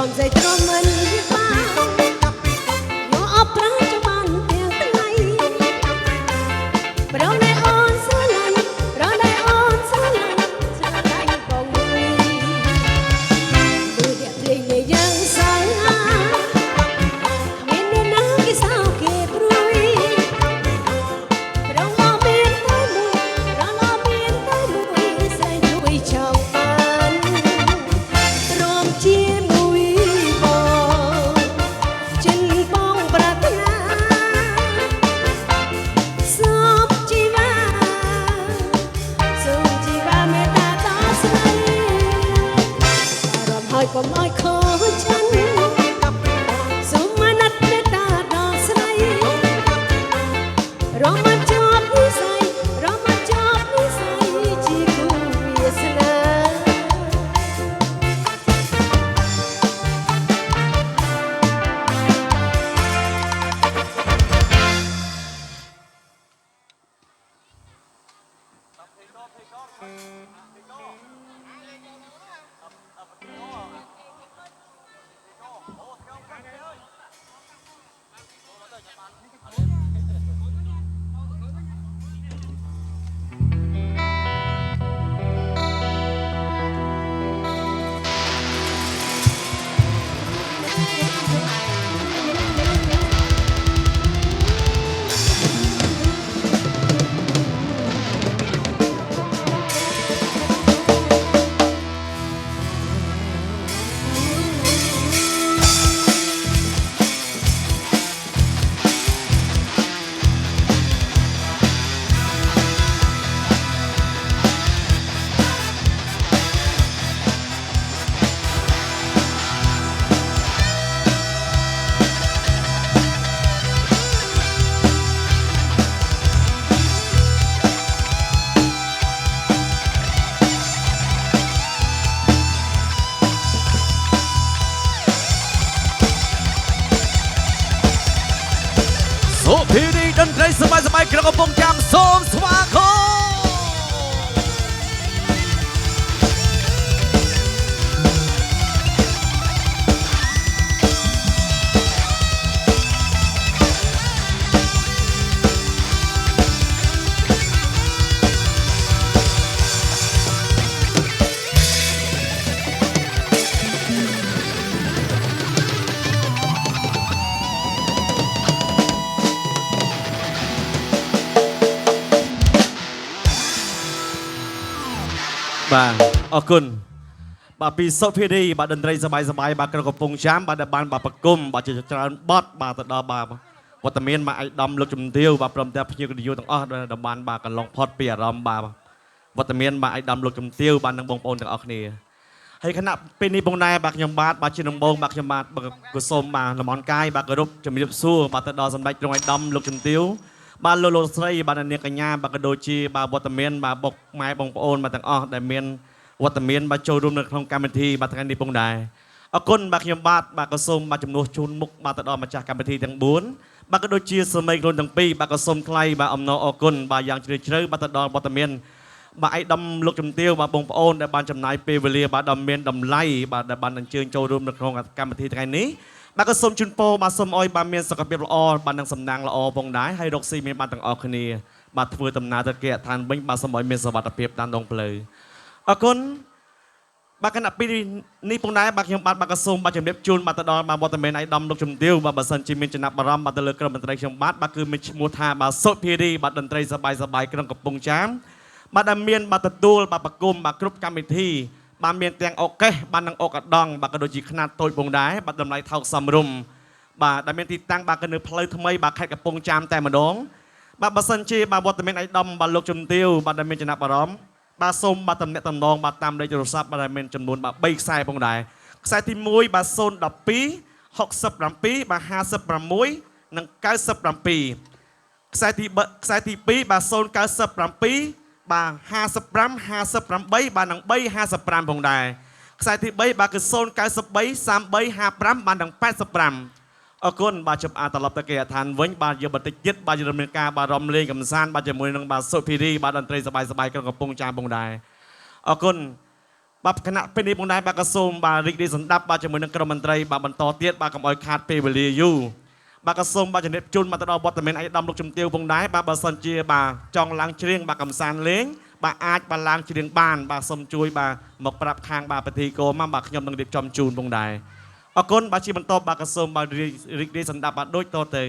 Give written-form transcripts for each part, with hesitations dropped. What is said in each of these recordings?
มใจตรมมันฟ้าย้อนพระจะมันเพียงไกลเราได้อ่อนสลันเราได้อ่อนสลันจะได้กองมือดูเดียบเพลงยังสายเมียนเดินน้ำกี่สาวเก็บรุยเราลอเมียนใต้มือเราลอเมียนใต้มือใส่ด้วยชาวปันรวมเชียร์มือบอกฉันป้องปรารถนาสมจีวาเมตตาต่อสมัยรำหอยก็ม้อยขอฉันสมนัดเมตตาต่อสมัยเรามาจอบนิสัยเรามาจอบนิสัยที่คู่เวียสนาโซพีดีดนตรีสบายๆกระกระปงจำโสมสวาคมបាទអរគុណបាទពីសុភីរីបាទតន្ត្រីសบายៗបាទក្រកំពង់ចាមបាទបានបាទប្រគំបាទជាច្រើនបទបាទទៅដល់បាទវត្តមានបាទឯកឧត្តមលោកជំទាវបាទព្រមទាំងភ្ញៀវកិត្តិយសទាំងអស់ដែលបានបាទកន្លងផុតពីអារម្មណ៍បាទវត្តមានបាទឯកឧត្តមលោកជំទាវបាទនឹងបងប្អូនទាំងអស់គ្នាហើយគណៈពេលនេះផងដែរបាទខ្ញុំបាទជាដំបូងបាទខ្ញុំបាទក៏សូមបាទលំអរកាយបាទគោរពជំរាបសួរបាទទៅដល់សម្ដេចទ្រង់ឯកឧត្តមលោកជំទាវបាទលោកស្រីបាទនាងកញ្ញាបាទក៏ដូចជាបាទវត្តមានបាទបុកម៉ែបងប្អូនបាទទាំងអស់ដែលមានវត្តមានបាទចូលរួមនៅក្នុងកម្មវិធីបាទថ្ងៃនេះផងដែរអរគុណបាទខ្ញុំបាទក៏សូមបាទជំនួសជូនមុខបាទទៅដល់ម្ចាស់កម្មវិធីទាំង4បាទក៏ដូចជាសមីខ្លួនទាំងពីរបាទក៏សូមថ្លែងបាទអំណរអរគុណបាទយ៉ាងជ្រាលជ្រៅបាទទៅដល់វត្តមានបាទឯកឧត្តមលោកជំទាវបាទបងប្អូនដែលបានចំណាយពេលវេលាបាទដ៏មានតម្លៃបាទដែលបានអញ្ជើញចូលរួមនៅក្នុងកម្មវិធីថ្ងៃនេះបាទក៏សូមជូនពរបាទសូមអោយបាទមានសុខភាពល្អបាទនឹងសំណាងល្អផងដែរហើយរកស៊ីមានបានទាំងអស់គ្នាបាទធ្វើដំណើរទៅគេឋានវិញបាទសូមអោយមានសុវត្ថិភាពតាមដងផ្លូវអរគុណបាទគណៈពីនេះផងដែរបាទខ្ញុំបាទក៏សូមបាទជំរាបជូនបាទទៅដល់បាទវត្តមានឯកឧត្តមលោកជំទាវបាទបើសិនជាមានចំណាប់អារម្មណ៍បាទទៅលើក្រុមតន្ត្រីខ្ញុំបាទគឺមានឈ្មោះថាបាទសុភីរីបាទតន្ត្រីសบายៗក្នុងកំពង់ចាមបាទដែលមានបាទទទួលបាទប្រគំបាទគ្រប់កម្មវិធីបាទមានទាំងអកេសបាទនិងអកដងបាទក៏ដូចជាខ្នាតតូចផងដែរបាទតម្លៃថោកសមរម្យបាទដែលមានទីតាំងបាទគឺនៅផ្លូវថ្មីបាទខេត្តកំពង់ចាមតែម្ដងបាទបើសិនជាបាទវត្តមានឯកឧត្តមបាទលោកជំទាវបាទដែលមានចំណាប់អារម្មណ៍បាទសូមបាទតំណែងតំណងបាទតាមលេខទូរស័ព្ទបាទដែលមានចំនួនបាទ3ខ្សែផងដែរខ្សែទី1បាទ012 67បាទ56និង97ខ្សែទី2បាទ097បាទ55 58បាទនិង355ផងដែរខ្សែទី3បាទគឺ093 33 55បាទនិង85អរគុណបាទចំអាត្រឡប់ទៅគេឋានវិញបាទយកបន្តិចទៀតបាទយើងមានការបាទរំលែងកំសាន្តបាទជាមួយនឹងបាទសុភីរីបាទតន្ត្រីសบายៗក្នុងកំពង់ចាមផងដែរអរគុណ បាទគណៈពេលនេះបងដែរបាទក៏សូមបាទរីករាយសម្ដាប់បាទជាមួយនឹងក្រុមមន្ត្រីបាទបន្តទៀតបាទកុំឲ្យខាតពេលវេលាយូរបាទក៏សូមបាទជំរាបជូនមកទៅដល់វត្តមានឯកឧត្តមលោកជំទាវបងដែរបាទបើសិនជាបាទចង់ឡើងច្រៀងបាទកំសាន្តលេងបាទអាចបាទឡើងច្រៀងបានបាទសូមជួយបាទមកប្រាប់ខាងបាទពិធីករមកបាទខ្ញុំនឹងរៀបចំជូនបងដែរអរគុណបាទជាបន្តបាទក៏សូមបាទរីករាយសម្ដាប់បាទដូចតទៅ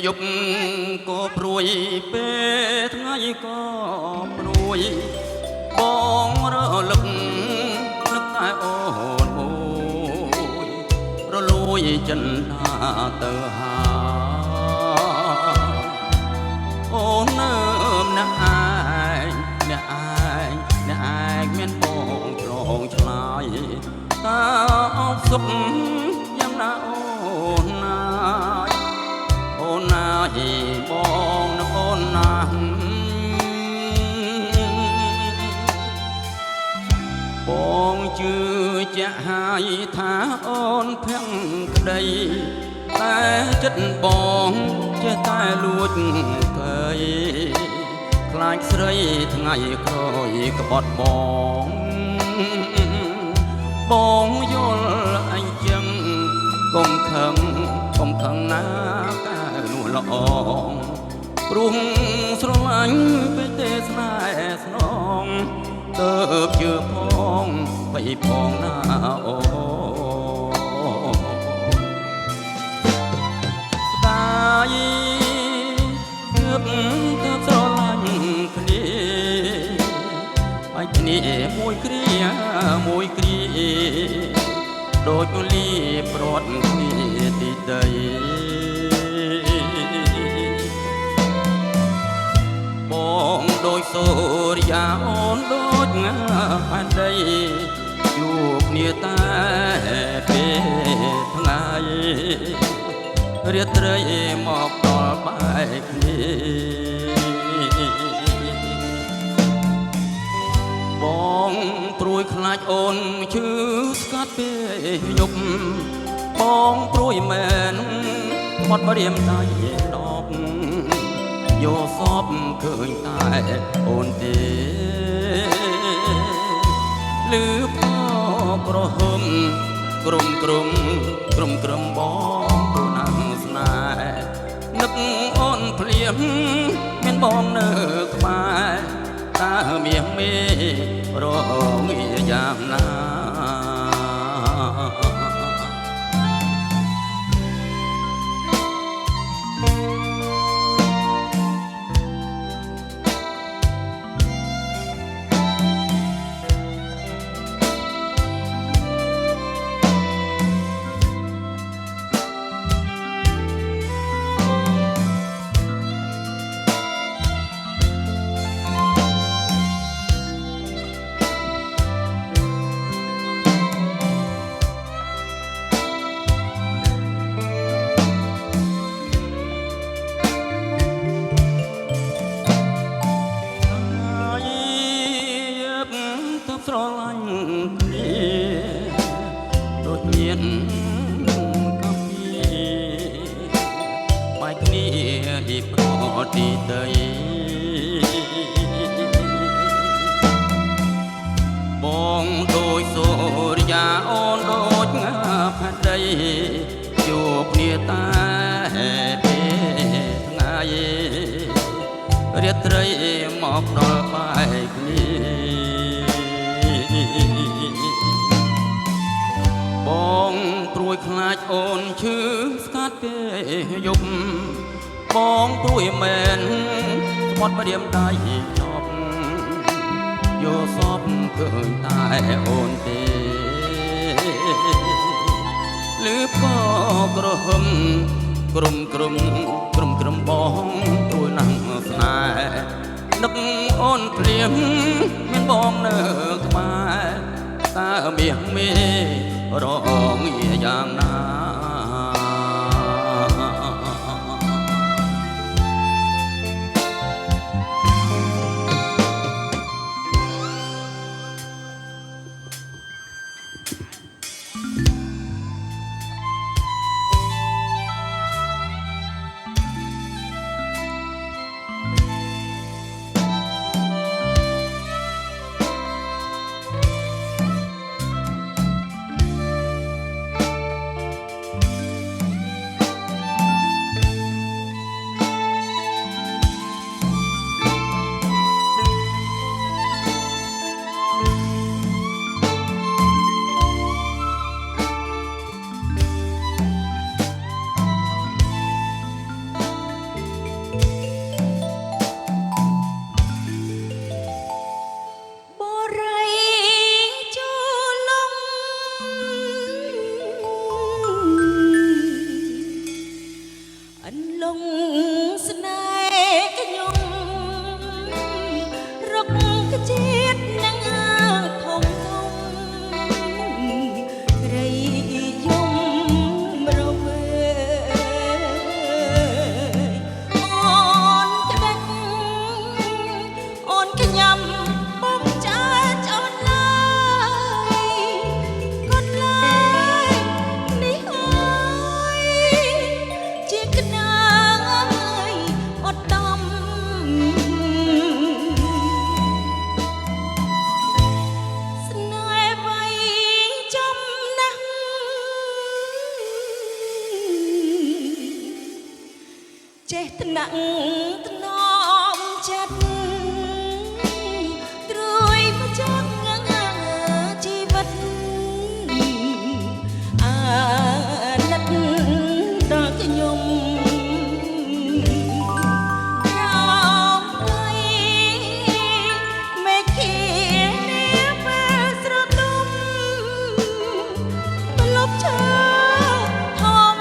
យប់ក៏ព្រួយពេលថ្ងៃក៏ព្រួយបងរលឹកនឹកតែអូនអូយរលួយចិនដាទៅហាអូននៅម្នាក់ឯងអ្នកឯងអ្នកឯងមានបងឆ្លងឆ្លើយតើអបសុខយ៉ាងណាអូនណាអូនណាហីបងនឹងអូនណាបងជឿជាក់ហើយថាអូនភាំងក្តីតែចិត្តបងចេះតែលួចភ័យខ្លាចស្រីថ្ងៃក្រោយក្បត់បងយល់អញ្ចឹងកុំខឹងណាកានួនល្អព្រោះស្រឡាញ់ពេលទេស្នេហ៍ស្នងទៅជឿផងបៃផងណាអូស្ដាយទើបស្រឡាញ់គ្នាហើយគ្នាមួយគ្រាដូចលីប្រត់គ្នាទីដីបងដូចសូរិយាអូនដូចងាផែនដីជួបគ្នាតែពេលថ្ងៃរាត្រីមកដល់បែកគ្នាបងព្រួយខ្លាចអូនឈឺស្កាត់ពេលយប់បងព្រួយមែនបាត់រៀមដៃដបយកសពឃើញតែអូនទេលឺផងក្រហមក្រុមបងព្រោះណាំស្នេហ៍នឹកអូនភ្លៀងមានបងនៅក្បែរតើមាសមេរងាយ៉ាងណា ប ស្រឡាញ់គ្នាដូចមានកាពីបែកគ្នាពីប្រទីតីបងដូចសូរិយាអូនដូចងាផាដីជួបគ្នាតែពេលថ្ងៃរាត្រីមកដល់បែកគ្នាបងព្រួយខ្លាចអូនឈឺស្កាត់គេយប់បងព្រួយមែនស្បត់ម្រាមដៃចប់យកសពឃើញតែអូនទេលឺក៏ក្រហមក្រុមបងព្រួយណាស់ស្នេហ៍នឹកអូនភ្លៀងមានបងនៅក្បែរតើមាសមេរងយ៉ាងណាចេះថ្នាក់ថ្នមចិត្តត្រួយមកចង់ជីវិតអាណិតដល់ខ្ញុំរំភៃមេឃានេះពេលស្រទុំម្លប់ឈើធំ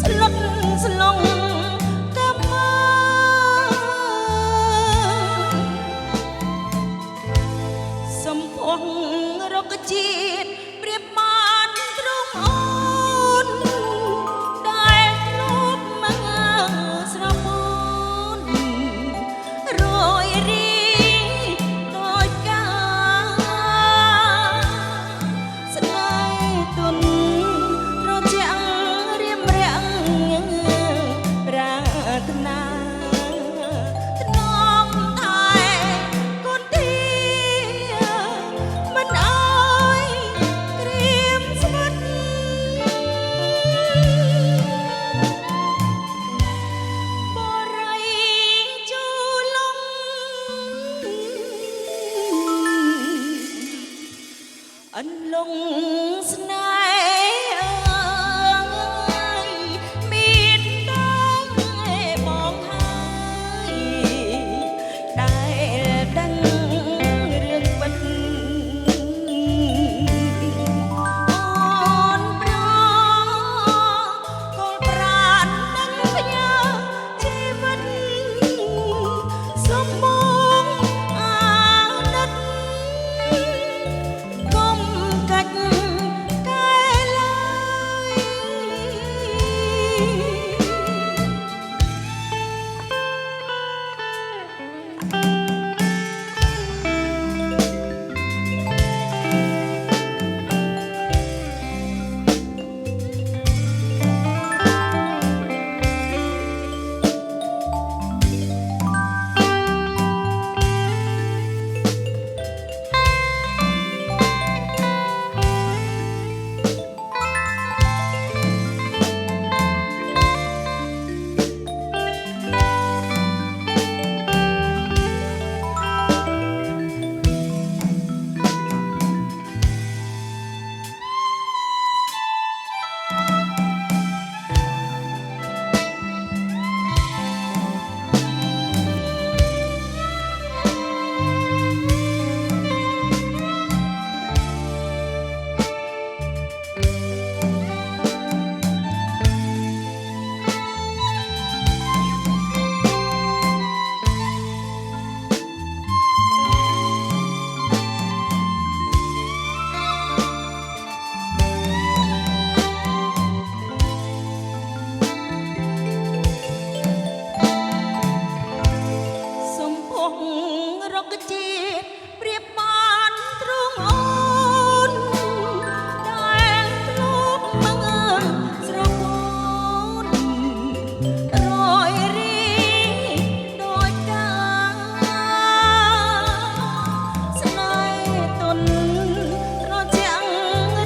ស្លុតស្លងកាមើសំភងរកជាតិប្រៀបបានទ្រង់អូនដែលធ្លាប់មកស្រមូនរយរីដូចកាស្នេហ៍ទុនត្រជាក់រៀមរាំងប្រាថ្នាធ្នមថែគុនទីមិនអើយក្រៀមស្វិតបរិយជូលងអន្លង់ស្នេហ៍មានដល់បងហើយដែលដឹងរឿងពិតអូនប្រកូនប្រាណនឹងផ្ញើជីវិតសម្បូរអាណិតកុំកាច់ រុក្ខជាតិប្រៀបបានទ្រង់អូនដែលធ្លាប់មកស្រកូនរយរីដោយកាស្នេហ៍ទុនត្រជាក់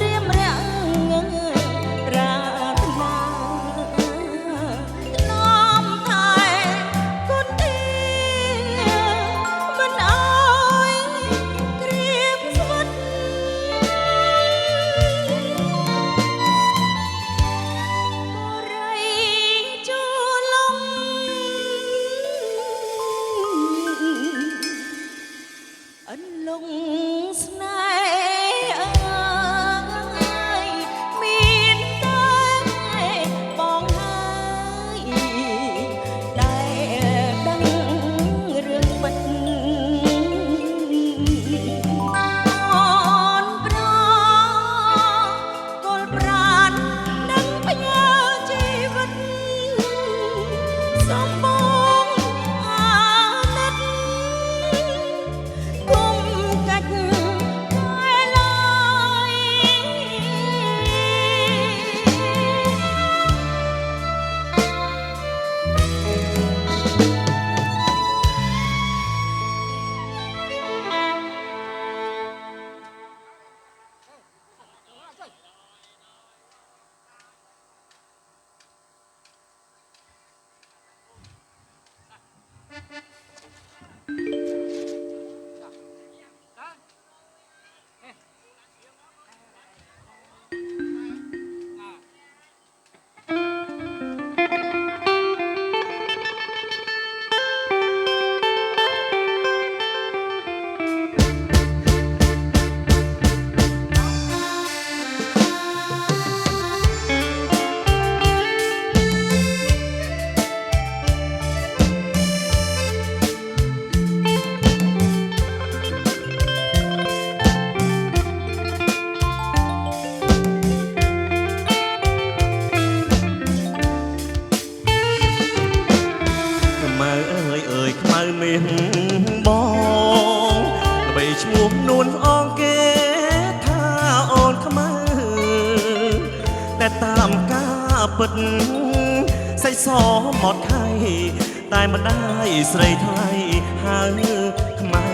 រៀមរាំងប្រាថ្នានាំថែគុណទីមិនអើយក្រៀមស្វិតបរិយជួលំអន្លង់ស្នេហ៍អើយមានតែបងហើយដែលដឹងរឿងពិតអូនប្រគល់ប្រាណនឹងផ្ញើជីវិតសម្បងអាណិតគុំកាច់តែឡើយ មានបងល្បីឈ្មោះនួនអងគេថាអូនខ្មៅតែតាមការពិតសេចសមកថៃតែមិនได้ស្រីថ្លៃហើយខ្មៅ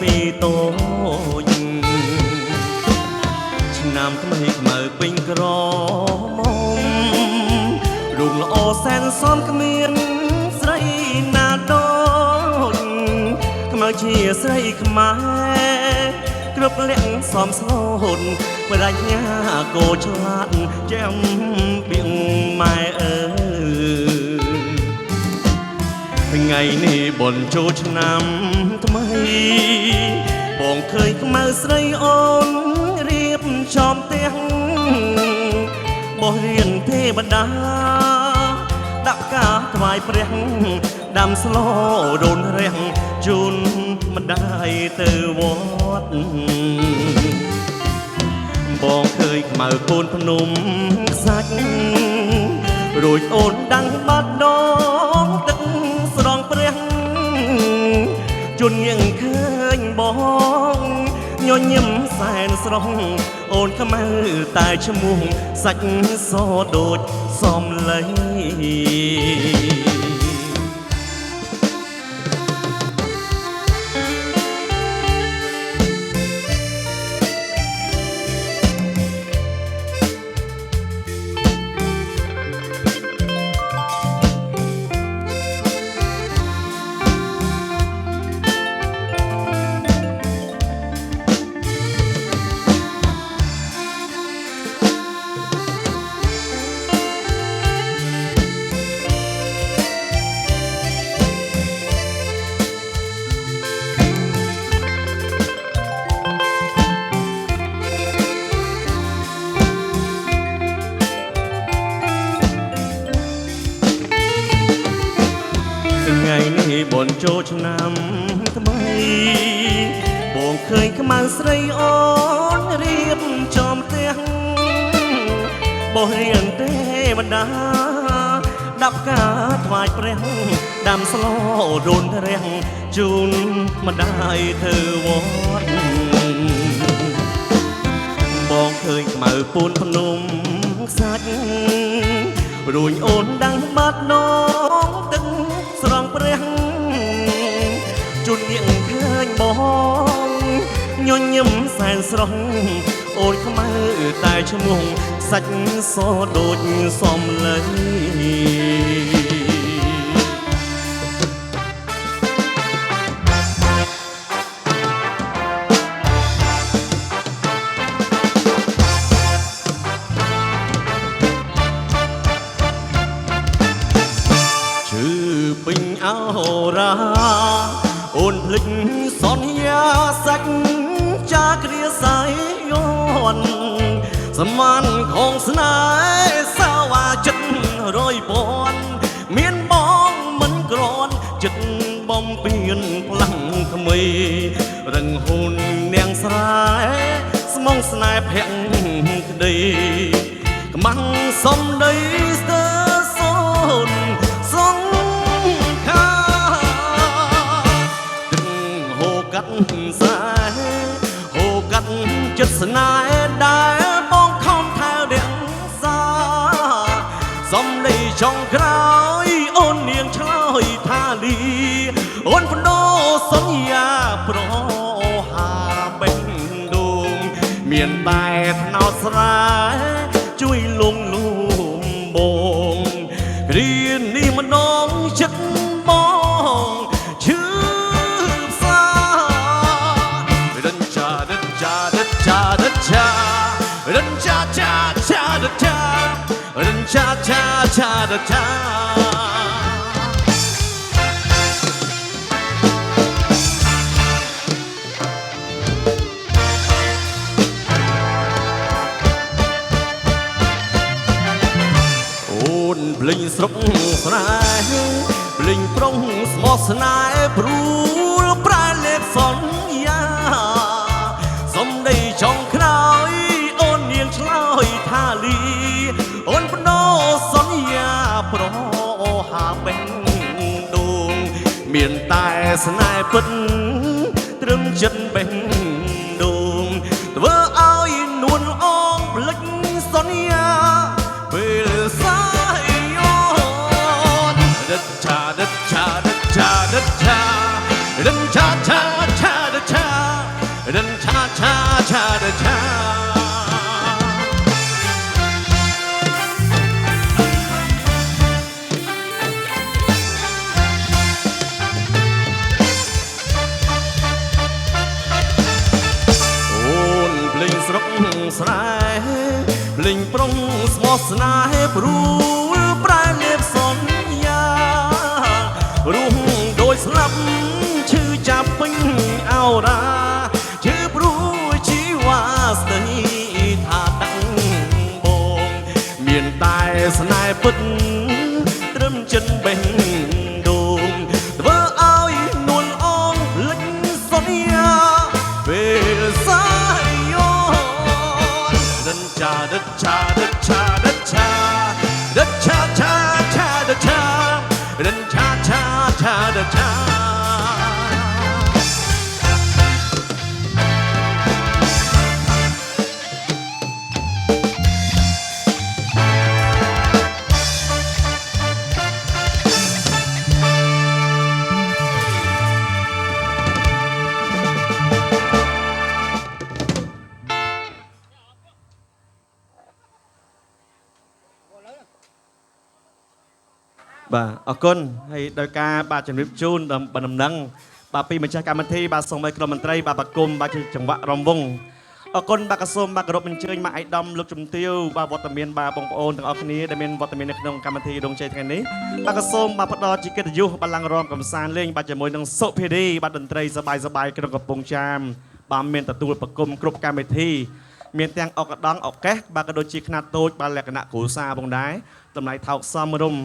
ពីតូចឆ្នាំថ្មីខ្មៅពេញក្រមុំរូបល្អសែនសមគ្មានស្រីណាដូចខ្មៅជាស្រីខ្មែរគ្រប់លក្ខសមស្លូតប្រាជ្ញាកោឆ្លាតចាំបៀងម៉ែអើថ្ងៃនេះបុណ្យចូលឆ្នាំថ្មីបងឃើញខ្មៅស្រីអូនរៀបចំផ្ទះបោះរៀនទេវតាដាក់ផ្កាថ្វាយព្រះដាំស្លដូនរះជូនម្ដាយទៅវត្តបងឃើញខ្មៅកូនភ្នំខ្សាច់រួចអូនដាំងបាត់ដងទឹកស្រងព្រះជន់ញឹងឃើញបងញញឹមសែនស្រស់អូនខ្មៅតែឈ្មោះសាច់សដូចសំឡីថ្ងៃនេះបុណ្យចូលឆ្នាំថ្មីបងឃើញខ្មៅស្រីអូនរៀបចំផ្ទះបោះរៀនទេវតាដាក់ផ្កាថ្វាយព្រះ ដាំស្លដូនរាំងជូនម្ដាយធ្វើវត្តបងឃើញខ្មៅពូនភ្នំខ្សាច់រួញអូនដាំងបាត់នងទឹកស្រង់ព្រះជូននាងឃើញបងញញឹមសែនស្រស់អូនខ្មៅតែឈ្មោះសាច់សដូចសំឡេងពេញអោរាអូនភ្លេចសន្យាសាច់ចាគ្រាស័យយន់សមានของស្នេហ៍សាវាចិត្ត100ពាន់មានបងមិនក្រន់ចិត្តបំពេញផ្លាំងថ្មីរឹងហ៊ុននាងស្រែស្មងស្នេហ៍ភក្តិក្តីខ្មាំងសំដីស្ទើសូនសងសាហូកាត់ចិត្តស្នេហ៍ដែលបងខំថែរក្សាសំដីចុងក្រោយអូននាងឆ្លើយថាលីអូនបដូរសន្យាប្រហាបេះដូងមានតែថ្នោតស្រែជួយលងលំបងរៀននេះម្ដងចិត្តបងឈឺRun cha cha cha da cha, run cha cha cha da cha. អូនភ្លេងស្រុកស្រែភ្លេងប្រុងស្មោះស្នេហ៍ព្រួលប្រែលេបសន្យាសំដីចុងក្រោយឆ្លើយថាលីអូនបដូរសន្យាប្រហាបេះដូងមានតែស្នេហ៍ពិតត្រឹមចិត្តបេះដូងធ្វើឲ្យនួនអងភ្លេចសន្យាពេលសាយអូនដិតឆាដិតឆាដិតឆាដិតឆាដិតឆាឆាឆាដិតឆាដិតឆាឆាឆាដិតឆាស្រុកស្រែភ្លេងប្រុងស្មោះស្នេហ៍ព្រួលប្រែលេបសន្យារស់ដូចស្លាប់ឈឺចាប់ពេញអោរាឈឺព្រួយជីវ៉ាស្ដីថាដាក់បងមានតែស្នេហ៍ពិតត្រឹមចិត្តបេះដូងធ្វើឲ្យនួនអងភ្លេចសន្យាពេលសាda cha da cha da cha da cha cha cha da cha da cha cha cha da cha បាទអរគុណហើយដោយការបាទជំរាបជូនដំណឹងបាទពីម្ចាស់កម្មវិធីបាទសូមឲ្យក្រុមមន្ត្រីបាទបកគុំបាទចង្វាក់រំវងអរគុណបាទក៏សូមបាទគោរពអញ្ជើញមកឯកឧត្តមលោកជំទាវបាទវត្តមានបាទបងប្អូនទាំងអស់គ្នាដែលមានវត្តមាននៅក្នុងកម្មវិធីដងជ័យថ្ងៃនេះបាទក៏សូមបាទផ្ដល់ជាកិត្តិយសបាទឡើងរំកំសាន្តលេងបាទជាមួយនឹងសុភេរីបាទតន្ត្រីសបាយក្នុងកំពង់ចាមបាទមានទទួលបកគុំគ្រប់កម្មវិធីមានទាំងអកដងអកេសបាទក៏ដូចជាខ្នាតតូចបាទលក្ខណៈគ្រួសារផងដែរតម្លៃថោកសមរម្យ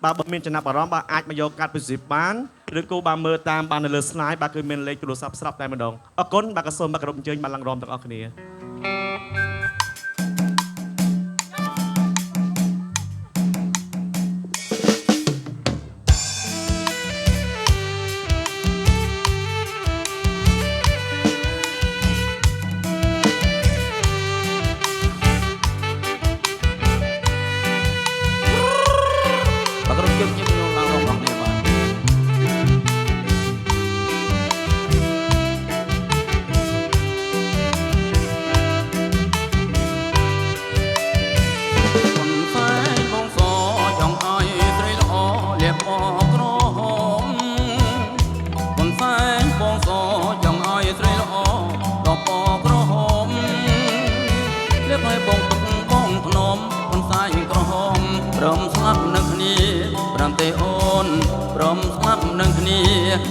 បាទបើមានចំណាប់អារម្មណ៍បាទអាចមកយកកាត់ពិសេសបានឬក៏បាទមើលតាមបាននៅលើ slide បាទគឺមានលេខទូរស័ព្ទស្រាប់តែម្ដងអរគុណបាទក៏សូមបាទគោរពអញ្ជើញបាទឡើងរំទាំងអស់គ្នា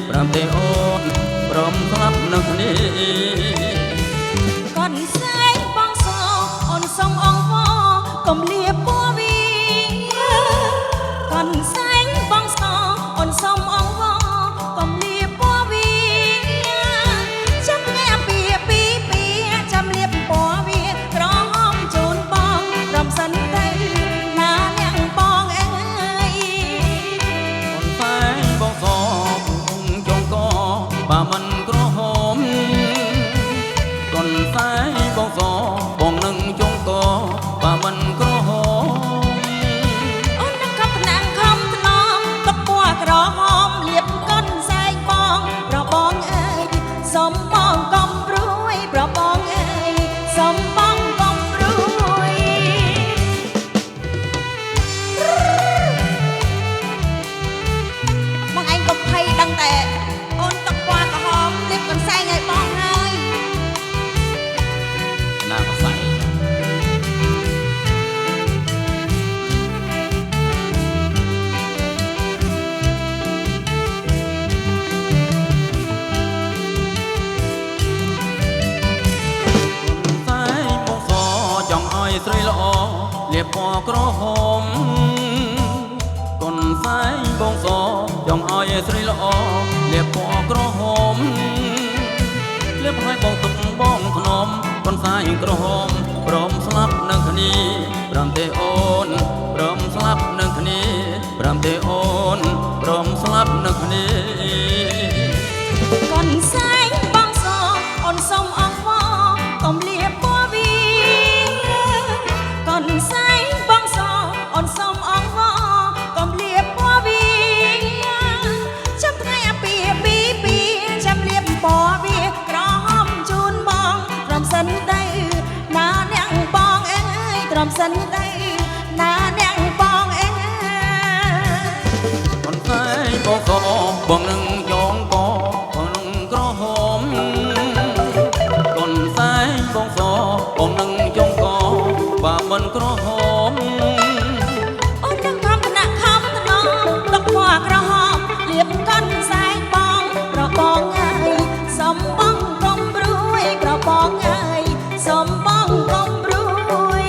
ប្រាំទេអូនព្រមស្លាប់នឹងគ្នា កូនស្រីបងសអូនសុំអង្វរកុំលាពណ៌វាកូនស្រីបងសអូនសុំអង្វរកុំលាពណ៌វាចាំញ៉ាំពីចាំលាបពណ៌វាក្រហមជូនបងរំសិនទៅណានាងបងអើយ អូនសែងបងសចងកបើមិនក្រហម កូនសែងបងសបងនឹងចងកបើមិនក្រហម អូននឹងកប់ថ្នាំងខំថ្នមទឹកពណ៌ក្រហមលាបកូនសែងបងប្របងអើយសុំបងកុំព្រួយប្របងអើយសុំបងកុំព្រួយបងឯងកុំភ័យដឹងតែអូនទឹកពណ៌ក្រហមលាបកូនសែងឲ្យបងហើយ ណាក៏សៃ ចង់ឲ្យស្រីល្អលាបពណ៌ក្រហម កូនសែងបងសចង់ឲ្យស្រីល្អលាបពណ៌ក្រហម លាបឲ្យបងទុកបងធ្នមកូនសែងក្រហមព្រមស្លាប់នឹងគ្នាព្រមទេអូនព្រមស្លាប់នឹងគ្នាព្រមទេអូនព្រមស្លាប់នឹងគ្នា កូនសែងបងសអូនសុំអង្វរកុំលាបពណ៌វាកូនសែងបងសអូនសុំអង្វរកុំលាបពណ៌វាចាំថ្ងៃអាពីចាំលាបពណ៌វាក្រហមជូនបងត្រឹមសិនទៅណានាងបងអើយត្រឹមសិនទៅណានាងបងអើយ កូនសែងបងសបងនឹងចងកបងនឹងក្រហម កូនសែងបងសបងនឹងចងកបើមិនក្រហម អូននឹងខំថ្នាក់ខំថ្នមទឹកពណ៌ក្រហមលាបកូនសែងបងប្របងអើយសុំបងកុំព្រួយប្របងអើយសុំបងកុំព្រួយ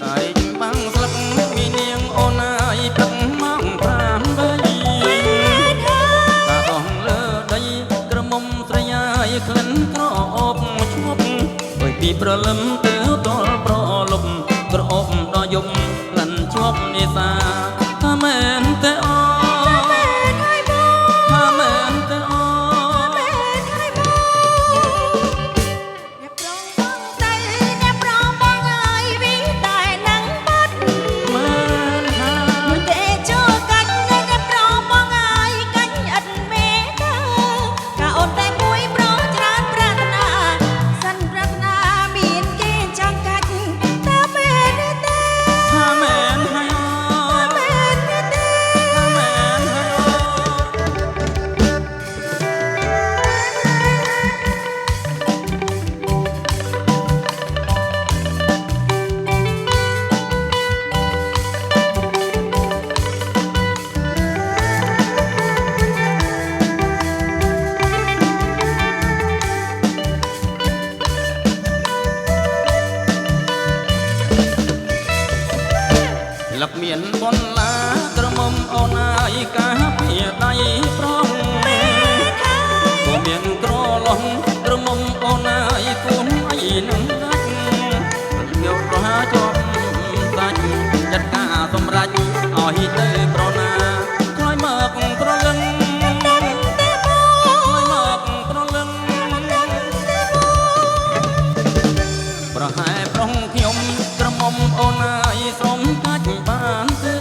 កាយបាំងស្លឹកមីនាងអូនអើយទឹកម៉ង5បីកាអស់លើដីក្រមុំស្រីអើយក្លិនក្រអូបឈប់អើយពីព្រលឹមទៅតល់ប្រលប់ក្រអូបដល់យប់ក្លិនជាប់នេសាថាមែនទេអូថាមែនទេអូ អ្នកប្រងបងទៅអ្នកប្រងបងអើយវិតែនឹងបាត់ មែនថា មិនទេចូលកាច់អ្នកប្រងបងអើយកាច់ឥតមេតាកាអូនតែមួយប្រច្រើនប្រាថ្នាសិនប្រាថ្នាមានគេចង់កាច់តែមែនទេ ថាមែនហើយអូ មែនទេ ថាមែនហើយអូ លឹកមានបនឡាក្រមុំអូនអើយកាពីដៃប្រងក៏មានក្រឡងក្រមុំអូនអើយគុំអីនឹងដាច់យកប្រហាជាប់សាច់ចាត់ការសម្រេចឲ្យទៅប្រណាក្រោយមកក្រលឹងក្រោយមកក្រលឹងប្រហែលប្រុងខ្ញុំក្រមុំអូនអើយសុំកាច់បានទេ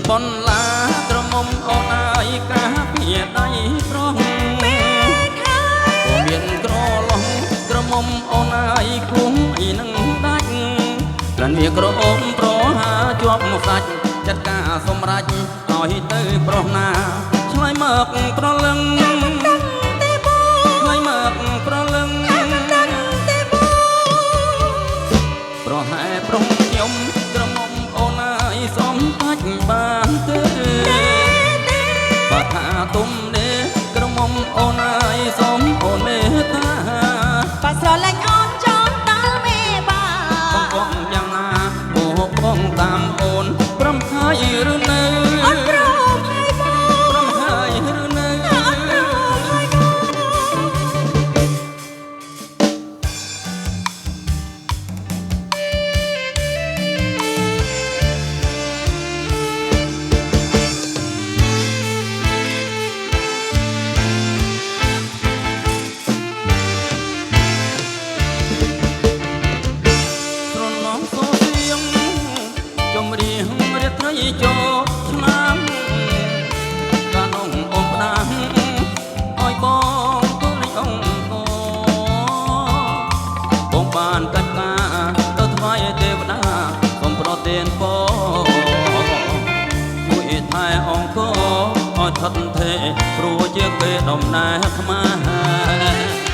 បនឡាក្រមុំអូនអើយកាពីដៃប្រងក៏មានក្រឡងក្រមុំអូនអើយគុំអីនឹងដាច់ក្លិនវាក្រអូបប្រហាជាប់មកសាច់ចាត់ការសម្រេចឲ្យទៅប្រុសណាឆ្លើយមកប្រលឹងឆ្លើយមកប្រលឹងប្រហែលប្រុសខ្ញុំក្រមុំអូនអើយសំបាច់បានទេបើថាទុំនេះក្រមុំអូនអើយសំអូនមេត្តាបើស្រឡាញ់អូនចង់ដល់មេបាបងយ៉ាងណាបងតាមអូនព្រមហើយឬនៅអូនព្រមហើយបងព្រមហើយឬនៅអូនព្រមហើយបងចូលឆ្នាំកានងអងផ្ដាំឲ្យបងទូលអង្គបងបានកាច់ការទៅថ្វាយទេវតាសូមប្រទានពរជួយថែអង្គឲ្យថិតថេរព្រោះជាគេដំណើរខ្មែរ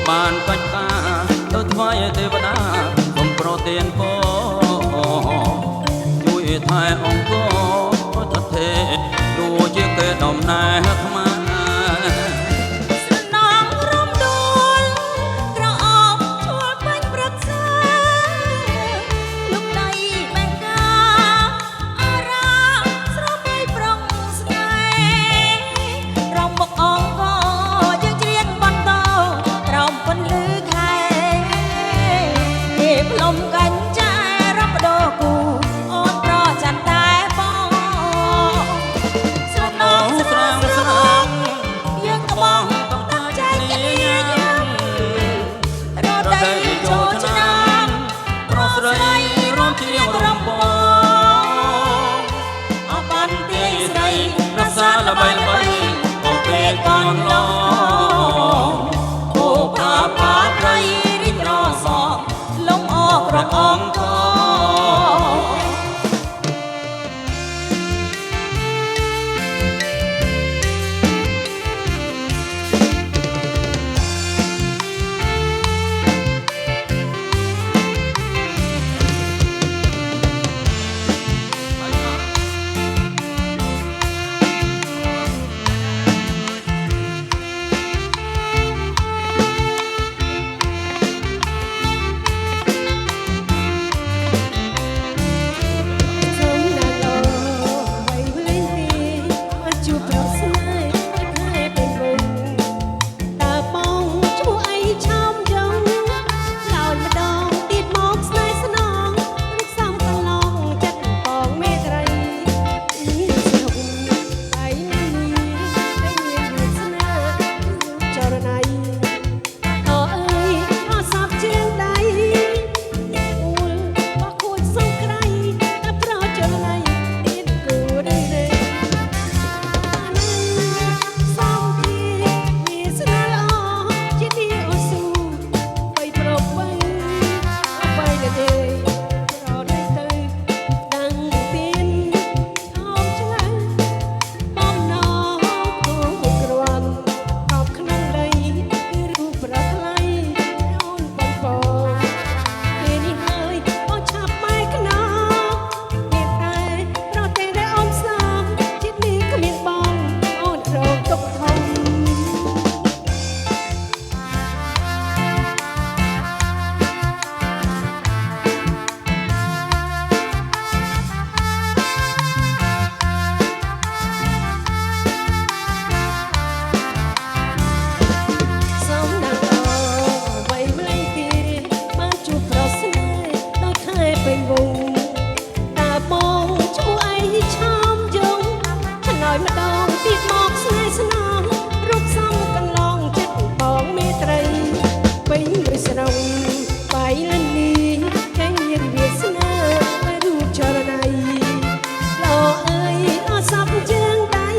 បានបាច់ការទៅថ្វាយទេវតាសូមប្រទានពរជួយថែអង្គថិតថេរព្រោះជាគេដំណើរខ្មែរល្បីល្បីអូពេលកូនឡងអូផាផាព្រៃរីករាសលំអក្រអង្គ ស្រងបាយលនីតែមានវាសនារូបចរណៃលោអើយអសពជើងដៃ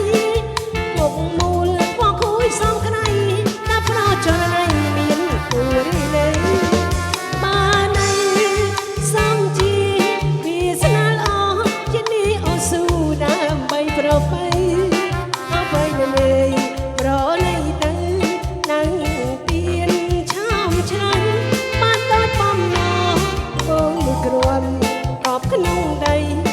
មុខមូលពណ៌គួយសំក្នៃតែប្រចរណៃមានគួរលេបានឯសំជីវាសនាល្អជានេះអូស៊ូដើម្បីប្រពៃអបៃលេប្រណៃទៅនឹង ក្នុងដី